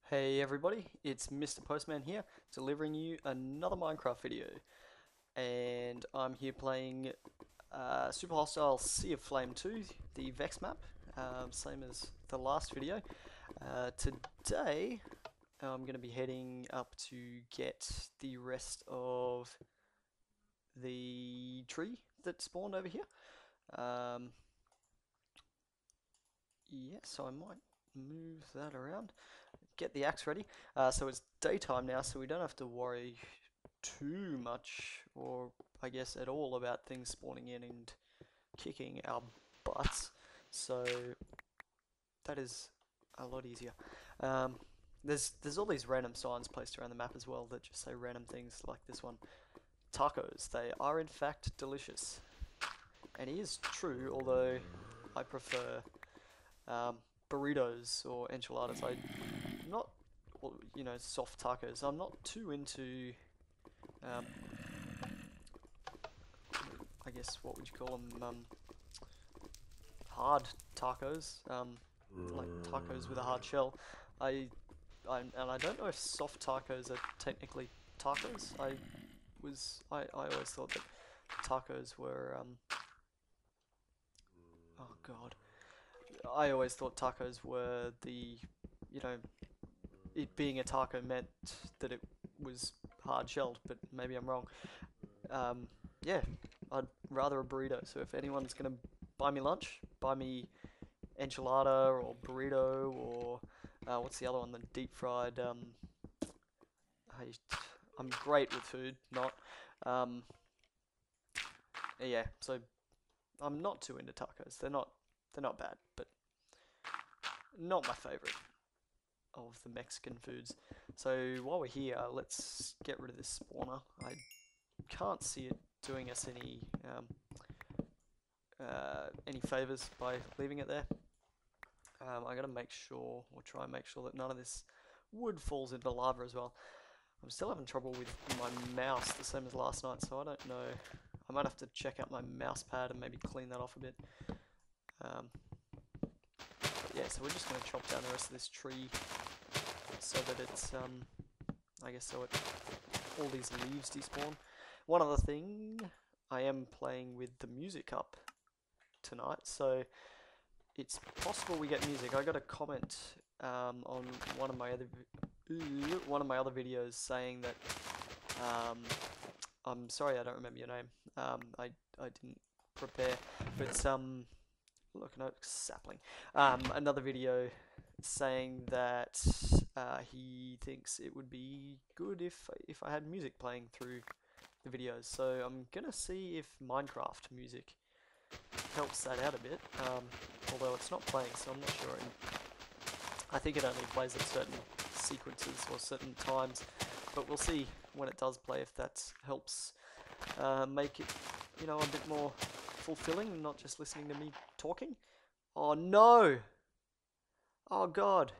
Hey everybody, it's Mr. Postman here, delivering you another Minecraft video. And I'm here playing Super Hostile Sea of Flame 2, the Vechs map, same as the last video. Today, I'm going to be heading up to get the rest of the tree that spawned over here. Yeah, so I might move that around. Get the axe ready. So it's daytime now, so we don't have to worry too much, or I guess at all, about things spawning in and kicking our butts. So that is a lot easier. Um, there's all these random signs placed around the map as well that just say random things like this one. Tacos. They are in fact delicious. And it is true, although I prefer um, burritos or enchiladas. I'm not, well, soft tacos. I'm not too into, um, I guess, what would you call them? Hard tacos. Like tacos with a hard shell. And I don't know if soft tacos are technically tacos. I always thought that tacos were, oh god. I always thought tacos were you know, it being a taco meant that it was hard shelled, but maybe I'm wrong. Yeah, I'd rather a burrito. So if anyone's gonna buy me lunch, buy me enchilada or burrito or what's the other one? The deep fried. I'm great with food, not. Um, yeah, so I'm not too into tacos. They're not bad, but not my favorite of the Mexican foods. So while we're here, let's get rid of this spawner. I can't see it doing us any favors by leaving it there. I gotta make sure, or try and make sure, that none of this wood falls into lava as well. I'm still having trouble with my mouse, the same as last night, so I don't know. I might have to check out my mouse pad and maybe clean that off a bit. But yeah, so we're just gonna chop down the rest of this tree so that it's, I guess, so all these leaves despawn. One other thing, I am playing with the music up tonight, so it's possible we get music. I got a comment on one of my other videos saying that I'm sorry I don't remember your name. I didn't prepare, but look, no, sapling. Another video saying that he thinks it would be good if I had music playing through the videos. So I'm gonna see if Minecraft music helps that out a bit, although it's not playing, so I'm not sure. And I think it only plays at certain sequences or certain times, but we'll see when it does play if that helps make it, a bit more fulfilling, not just listening to me talking. Oh no! Oh god!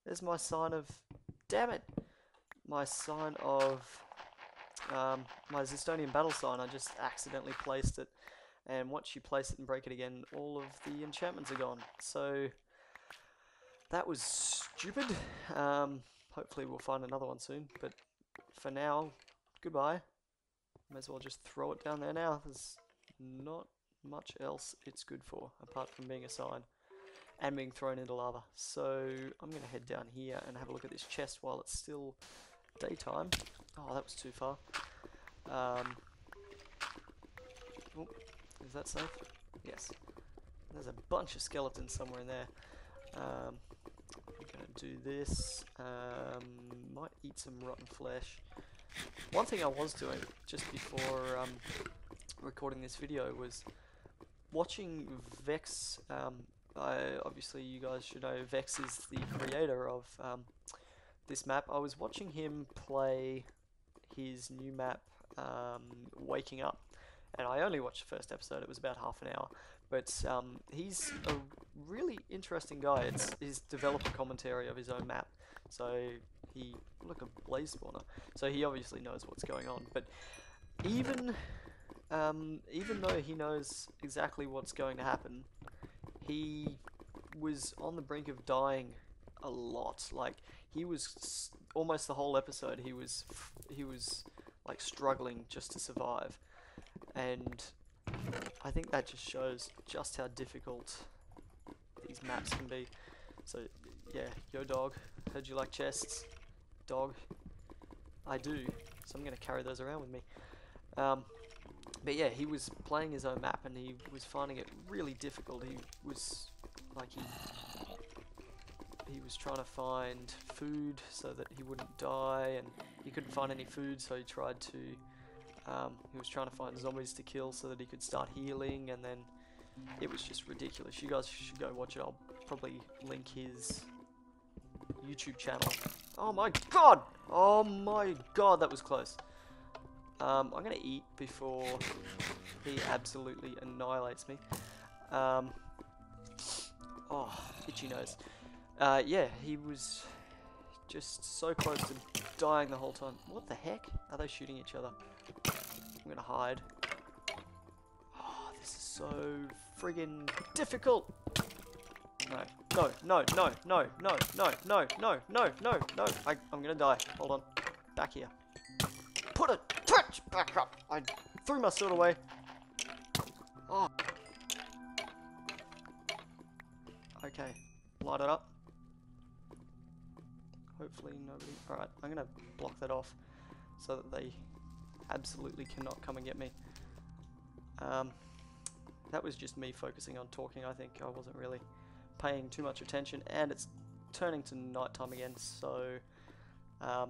There's my sign of, damn it! My sign of, my Zestonian battle sign. I just accidentally placed it. And once you place it and break it again, all of the enchantments are gone. So that was stupid. Hopefully we'll find another one soon. But for now, goodbye. May as well just throw it down there now. There's not much else it's good for, apart from being a sign and being thrown into lava. So I'm going to head down here and have a look at this chest while it's still daytime. Oh, that was too far. Oh, is that safe? Yes. There's a bunch of skeletons somewhere in there. I'm gonna do this. Might eat some rotten flesh. One thing I was doing just before recording this video was watching Vechs. Obviously, you guys should know Vechs is the creator of this map. I was watching him play his new map, Waking Up. And I only watched the first episode. It was about half an hour, but he's a really interesting guy. It's his developer commentary of his own map. So look, a blaze spawner. So he obviously knows what's going on. But even though he knows exactly what's going to happen, he was on the brink of dying a lot. Like he was almost the whole episode. He was like struggling just to survive, and I think that just shows just how difficult these maps can be. So yeah, yo dog, heard you like chests, dog. I do, so I'm gonna carry those around with me. But yeah, he was playing his own map and he was finding it really difficult. He was like he was trying to find food so that he wouldn't die, and he couldn't find any food, so he tried to. He was trying to find zombies to kill so that he could start healing, and then it was just ridiculous. You guys should go watch it. I'll probably link his YouTube channel. Oh my god! Oh my god, that was close. I'm gonna eat before he absolutely annihilates me. Oh, itchy nose. Yeah, he was just so close to dying the whole time. What the heck? Are they shooting each other? I'm gonna hide. Oh, this is so friggin' difficult. No, no, no, no, no, no, no, no, no, no, no, no. I'm gonna die. Hold on. Back here. Put a touch back up. I threw my sword away. Oh. Okay. Light it up. Hopefully nobody... Alright, I'm gonna block that off so that they absolutely cannot come and get me. That was just me focusing on talking. I think I wasn't really paying too much attention, and it's turning to nighttime again, so I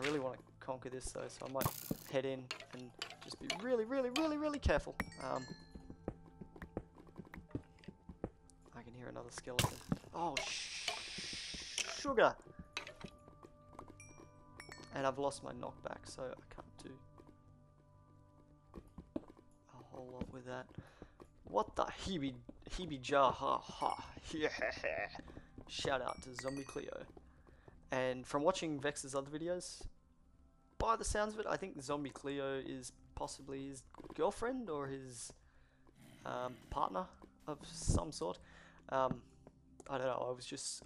really want to conquer this though, so I might head in and just be really, really, really, really careful. I can hear another skeleton. Oh, sugar! And I've lost my knockback, so I can't do a whole lot with that. What the heebie-ja ha ha. Yeah. Shout out to Zombie Cleo. And from watching Vex's other videos, by the sounds of it, I think Zombie Cleo is possibly his girlfriend or his partner of some sort. I don't know. I was just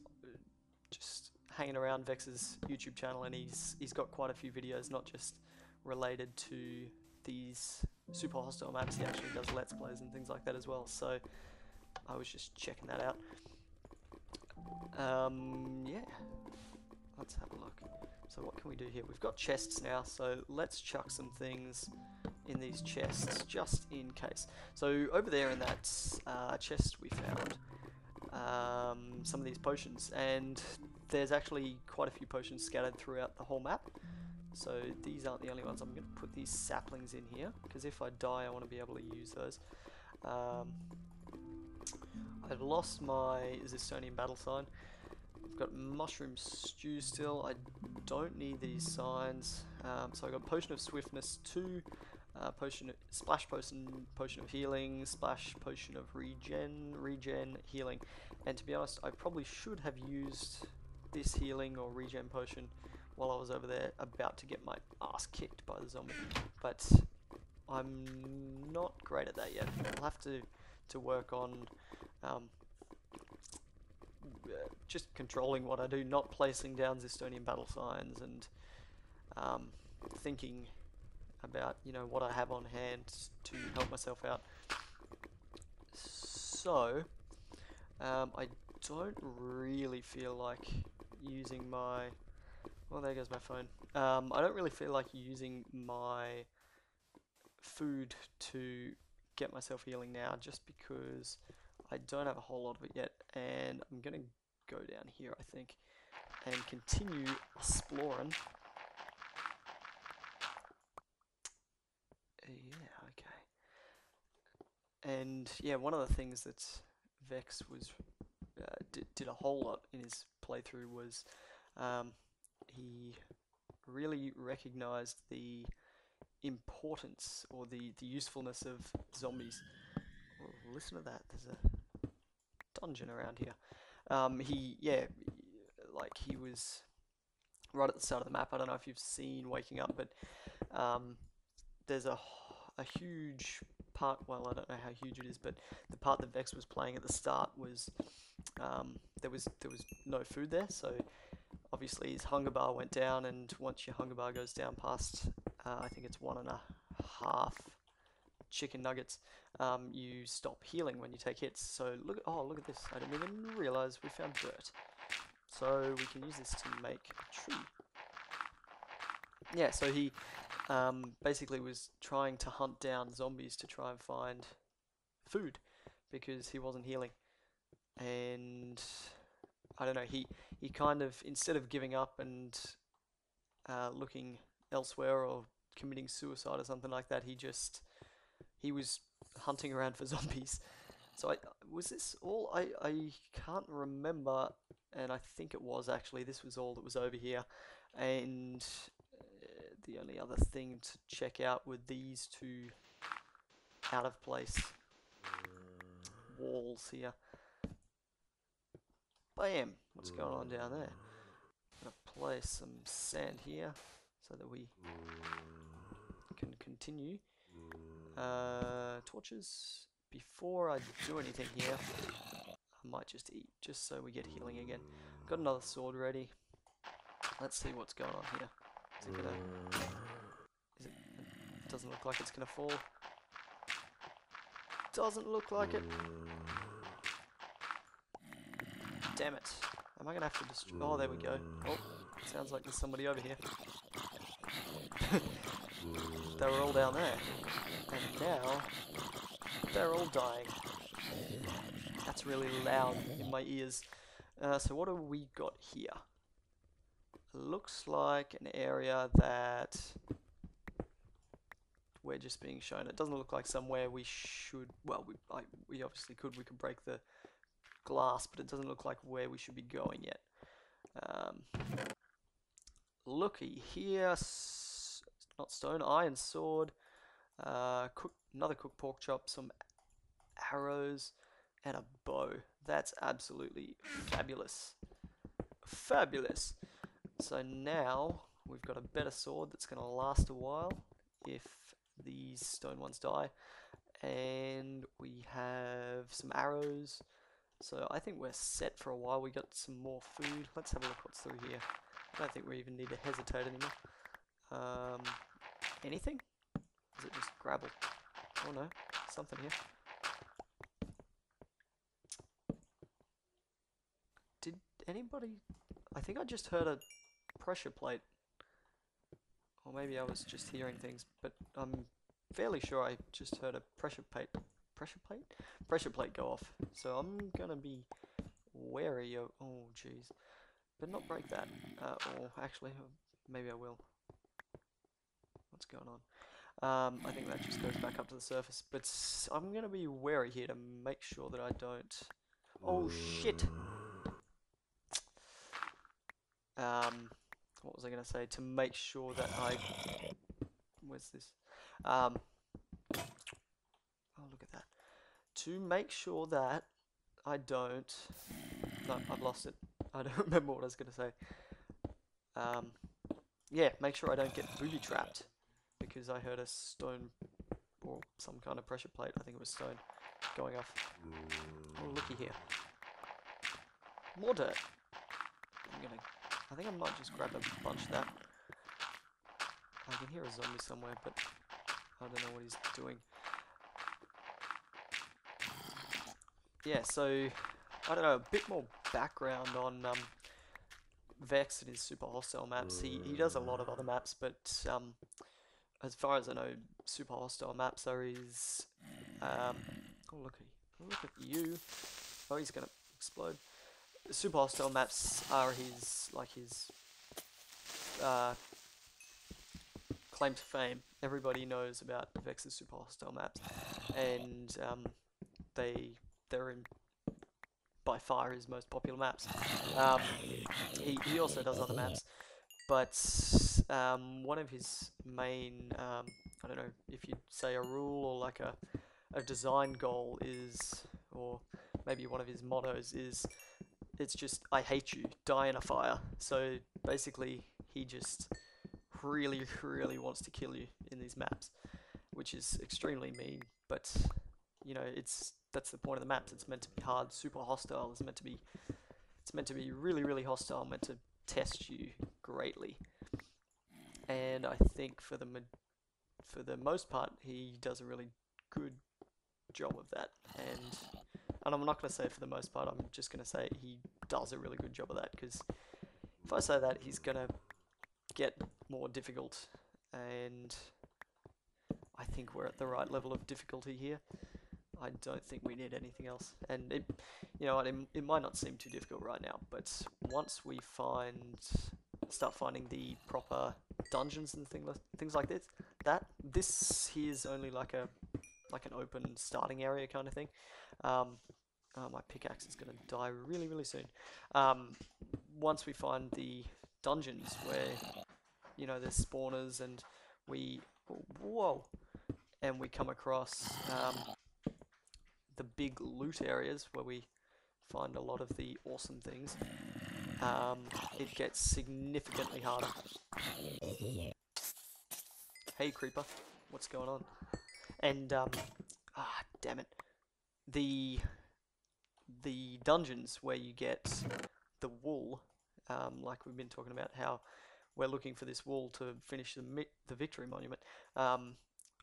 hanging around Vex's YouTube channel, and he's got quite a few videos, not just related to these super hostile maps. He actually does let's plays and things like that as well. So I was just checking that out. Yeah. Let's have a look. So what can we do here? We've got chests now, so let's chuck some things in these chests, just in case. So over there in that chest we found some of these potions, and there's actually quite a few potions scattered throughout the whole map. So these aren't the only ones. I'm going to put these saplings in here, because if I die I want to be able to use those. I've lost my Zistonian battle sign. I've got mushroom stew still. I don't need these signs. So I've got potion of swiftness 2, splash potion of healing, splash potion of regen healing. And to be honest, I probably should have used this healing or regen potion while I was over there about to get my ass kicked by the zombie. But I'm not great at that yet. I'll have to work on just controlling what I do, not placing down Zistonian battle signs, and thinking about, you know, what I have on hand to help myself out. So I don't really feel like using my... Well, there goes my phone. I don't really feel like using my food to get myself healing now, just because I don't have a whole lot of it yet, and I'm gonna go down here, I think, and continue exploring. Yeah, okay. And yeah, one of the things that Vechs was did a whole lot in his playthrough was he really recognized the importance or the usefulness of zombies. Oh, listen to that, there's a dungeon around here. He was right at the start of the map. I don't know if you've seen Waking Up, but there's a huge part, well, I don't know how huge it is, but the part that Vechs was playing at the start was there was no food there, so obviously his hunger bar went down, and once your hunger bar goes down past, I think it's 1.5 chicken nuggets, you stop healing when you take hits. So look at this. I didn't even realize we found dirt. So we can use this to make a tree. Yeah, so he basically was trying to hunt down zombies to try and find food because he wasn't healing. And I don't know, he kind of, instead of giving up and looking elsewhere or committing suicide or something like that, he was hunting around for zombies. So was this all? I can't remember, and I think it was actually, this was all that was over here. And the only other thing to check out were these two out of place walls here. Bam! What's going on down there? I'm gonna place some sand here so that we can continue. Torches. Before I do anything here, I might just eat, just so we get healing again. Got another sword ready. Let's see what's going on here. Is it gonna... It doesn't look like it's gonna fall. Doesn't look like it. Damn it. Am I gonna have to destroy... Oh, there we go. Oh, sounds like there's somebody over here. They were all down there. And now, they're all dying. That's really loud in my ears. So what have we got here? Looks like an area that we're just being shown. It doesn't look like somewhere we should... Well, we obviously could. We could break the glass, but it doesn't look like where we should be going yet. Looky here. Not stone, iron sword. Another cooked pork chop, some arrows, and a bow. That's absolutely fabulous. Fabulous. So now we've got a better sword that's going to last a while if these stone ones die. And we have some arrows. So I think we're set for a while. We got some more food. Let's have a look what's through here. I don't think we even need to hesitate anymore. Anything? Is it just gravel? Oh no, something here. Did anybody... I think I just heard a pressure plate. Or maybe I was just hearing things, but I'm fairly sure I just heard a pressure plate go off. So I'm gonna be wary of... Oh jeez. But not break that. Or actually, maybe I will. What's going on? I think that just goes back up to the surface, but I'm going to be wary here to make sure that I don't... Oh shit! What was I going to say? To make sure that I... Where's this? Oh, look at that. To make sure that I don't... No, I've lost it. I don't remember what I was going to say. Yeah, make sure I don't get booby-trapped. Because I heard a stone or some kind of pressure plate, I think it was stone, going off. Oh, looky here. More dirt. I think I might just grab a bunch of that. I can hear a zombie somewhere, but I don't know what he's doing. Yeah, so, I don't know, a bit more background on Vechs and his super hostile maps. He does a lot of other maps, but as far as I know, super hostile maps are his... oh, look at you. Oh, he's gonna explode. Super hostile maps are his, claim to fame. Everybody knows about Vechs' super hostile maps, and they're in by far his most popular maps. He also does other maps, but one of his main, I don't know if you'd say a rule or like a design goal is, or maybe one of his mottos is, it's just, I hate you, die in a fire. So basically, he just really, really wants to kill you in these maps. which is extremely mean, but you know, that's the point of the maps. It's meant to be hard, super hostile. It's meant to be really, really hostile, meant to test you greatly. And I think for the most part, he does a really good job of that. And I'm not going to say for the most part. I'm just going to say he does a really good job of that, because if I say that, he's going to get more difficult, and I think we're at the right level of difficulty here. I don't think we need anything else. And it, you know, it might not seem too difficult right now, but once we start finding the proper dungeons and things like this here's only like an open starting area kind of thing. My pickaxe is gonna die really, really soon. Once we find the dungeons where, you know, there's spawners, and we, whoa, and we come across the big loot areas where we find a lot of the awesome things, it gets significantly harder. Hey creeper, what's going on? And damn it, the dungeons where you get the wool, like we've been talking about how we're looking for this wool to finish the victory monument.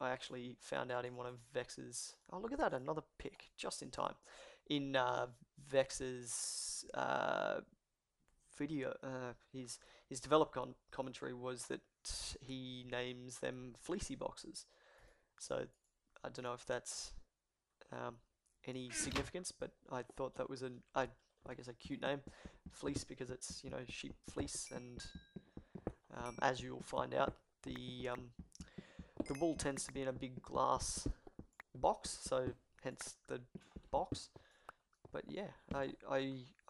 I actually found out in one of Vechs's. Oh, look at that! Another pick, just in time. In Vechs's video, his commentary was that he names them fleecy boxes. So I don't know if that's any significance, but I thought that was I guess a cute name, fleece, because it's, you know, sheep fleece, and as you'll find out, the wool tends to be in a big glass box, so hence the box. But yeah, I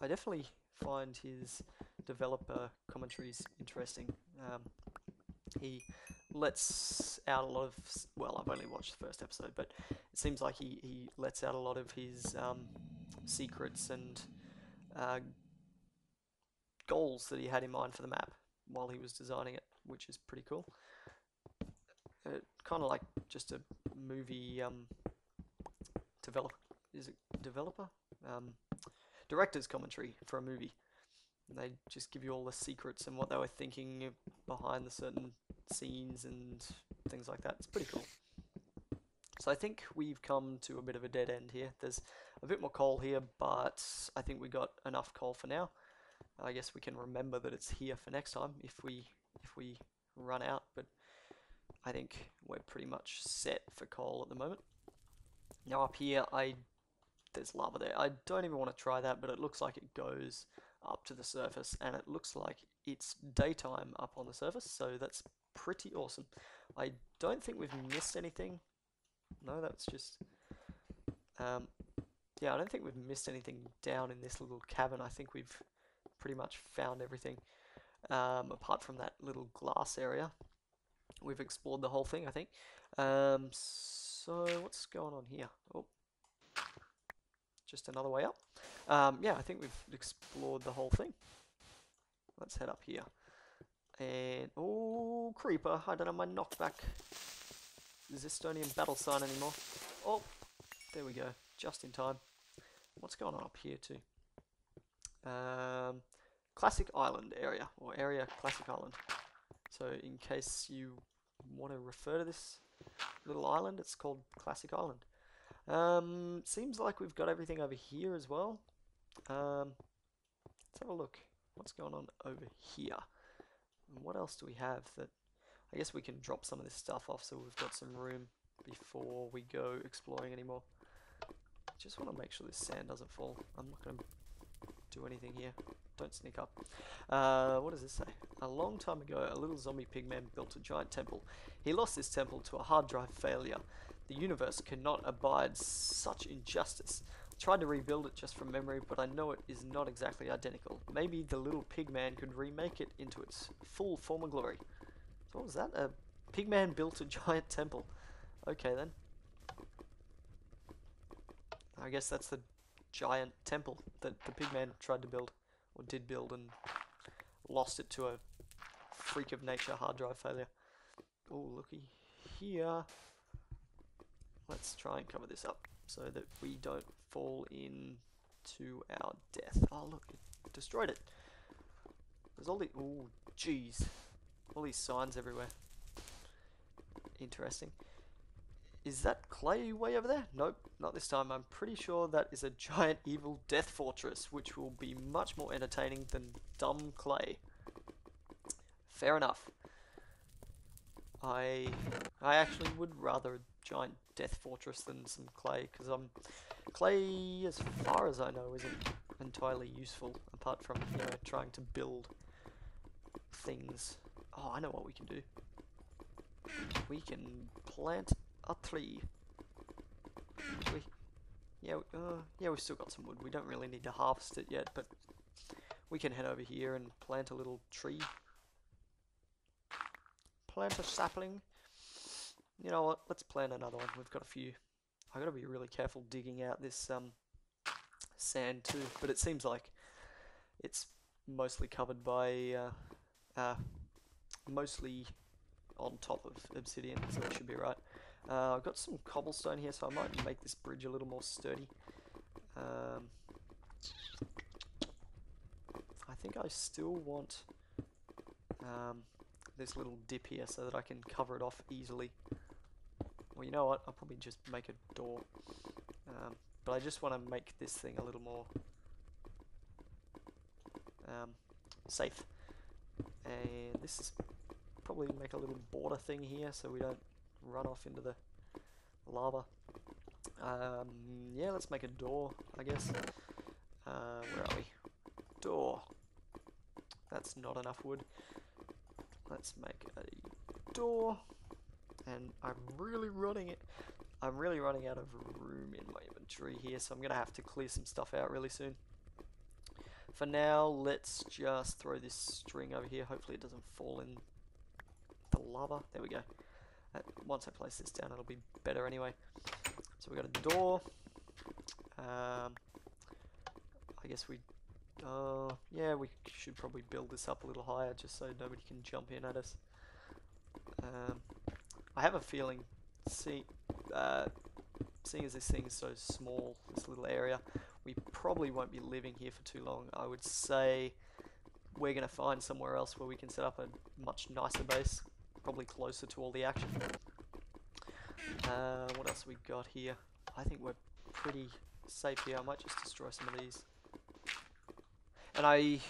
definitely find his developer commentaries interesting. He lets out a lot of, well, I've only watched the first episode, but it seems like he lets out a lot of his secrets and goals that he had in mind for the map while he was designing it, which is pretty cool. Kind of like just a movie developer? Director's commentary for a movie. And they just give you all the secrets and what they were thinking behind the certain scenes and things like that. It's pretty cool. So I think we've come to a bit of a dead end here. There's a bit more coal here, but I think we got enough coal for now. I guess we can remember that it's here for next time if we run out, but I think we're pretty much set for coal at the moment. Now up here, there's lava there. I don't even want to try that, but it looks like it goes up to the surface, and it looks like it's daytime up on the surface, so that's pretty awesome. I don't think we've missed anything. No, that's just yeah, I don't think we've missed anything down in this little cavern. I think we've pretty much found everything, apart from that little glass area. We've explored the whole thing, I think. So what's going on here? Oh, just another way up. Yeah, I think we've explored the whole thing. Let's head up here. And, oh, creeper, I don't have my knockback Zestonian battle sign anymore. Oh, there we go, just in time. What's going on up here too? Classic Island area, or area Classic Island. So in case you want to refer to this little island, it's called Classic Island. Seems like we've got everything over here as well. Let's have a look. What's going on over here? And what else do we have that... I guess we can drop some of this stuff off so we've got some room before we go exploring anymore. Just want to make sure this sand doesn't fall. I'm not going to do anything here. Don't sneak up. What does this say? A long time ago, a little zombie pigman built a giant temple. He lost this temple to a hard drive failure. The universe cannot abide such injustice. I tried to rebuild it just from memory, but I know it is not exactly identical. Maybe the little pigman could remake it into its full former glory. So what was that? A pigman built a giant temple. Okay then. I guess that's the giant temple that the pigman tried to build, or did build, and lost it to a freak of nature hard drive failure. Oh, looky here. let's try and cover this up so that we don't fall into our death. Oh look, it destroyed it. There's all the, oh jeez, all these signs everywhere. Interesting. Is that clay way over there? Nope, not this time. I'm pretty sure that is a giant evil death fortress, which will be much more entertaining than dumb clay. Fair enough. I actually would rather a giant death fortress than some clay, because clay, as far as I know, isn't entirely useful, apart from, you know, trying to build things. Oh, I know what we can do. We can plant a tree. Yeah, we've still got some wood. We don't really need to harvest it yet, but we can head over here and plant a little tree. Plant a sapling. You know what? Let's plant another one. We've got a few. I gotta be really careful digging out this sand too, but it seems like it's mostly covered by mostly on top of obsidian, so it should be right. I've got some cobblestone here, so I might make this bridge a little more sturdy. I think I still want this little dip here so that I can cover it off easily. Well, you know what? I'll probably just make a door. But I just want to make this thing a little more safe. And this is probably make a little border thing here so we don't run off into the lava. Yeah, let's make a door, I guess. Where are we? Door. That's not enough wood. Let's make a door. And I'm really running out of room in my inventory here, so I'm gonna have to clear some stuff out really soon. For now, let's just throw this string over here. Hopefully it doesn't fall in the lava. There we go. Once I place this down, it'll be better anyway. So we got a door. I guess yeah, we should probably build this up a little higher just so nobody can jump in at us. I have a feeling, seeing as this thing is so small, this little area, we probably won't be living here for too long. I would say we're going to find somewhere else where we can set up a much nicer base, probably closer to all the action. What else we got here? I think we're pretty safe here. I might just destroy some of these. And I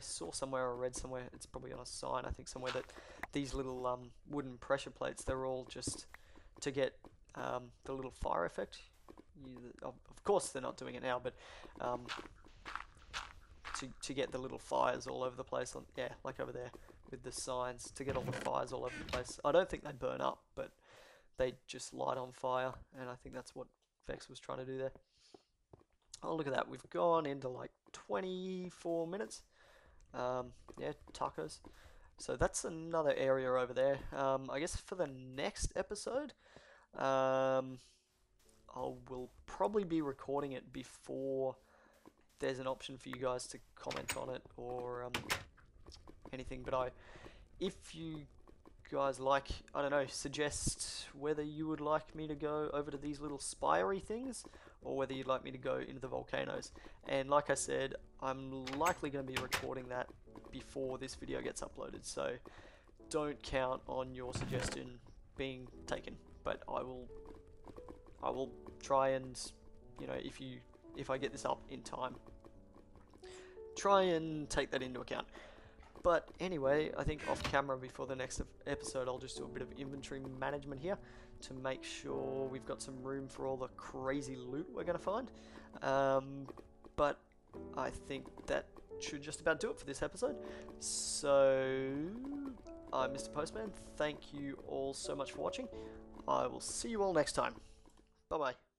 saw somewhere or read somewhere, it's probably on a sign, I think somewhere, that these little wooden pressure plates, they're all just to get the little fire effect. Of course they're not doing it now, but to get the little fires all over the place, yeah, like over there with the signs, to get all the fires all over the place. I don't think they burn up, but they just light on fire, and I think that's what Vechs was trying to do there. Oh, look at that, we've gone into like 24 minutes. Yeah, tacos. So that's another area over there. I guess for the next episode, I will probably be recording it before there's an option for you guys to comment on it or anything. But if you guys like, I don't know, suggest whether you would like me to go over to these little spiry things or whether you'd like me to go into the volcanoes. And like I said, I'm likely going to be recording that before this video gets uploaded, so don't count on your suggestion being taken, but I will try and, you know, if I get this up in time, try and take that into account. But anyway, I think off camera before the next episode, I'll just do a bit of inventory management here to make sure we've got some room for all the crazy loot we're going to find. But I think that should just about do it for this episode. So, I'm Mr. Postman. Thank you all so much for watching. I will see you all next time. Bye-bye.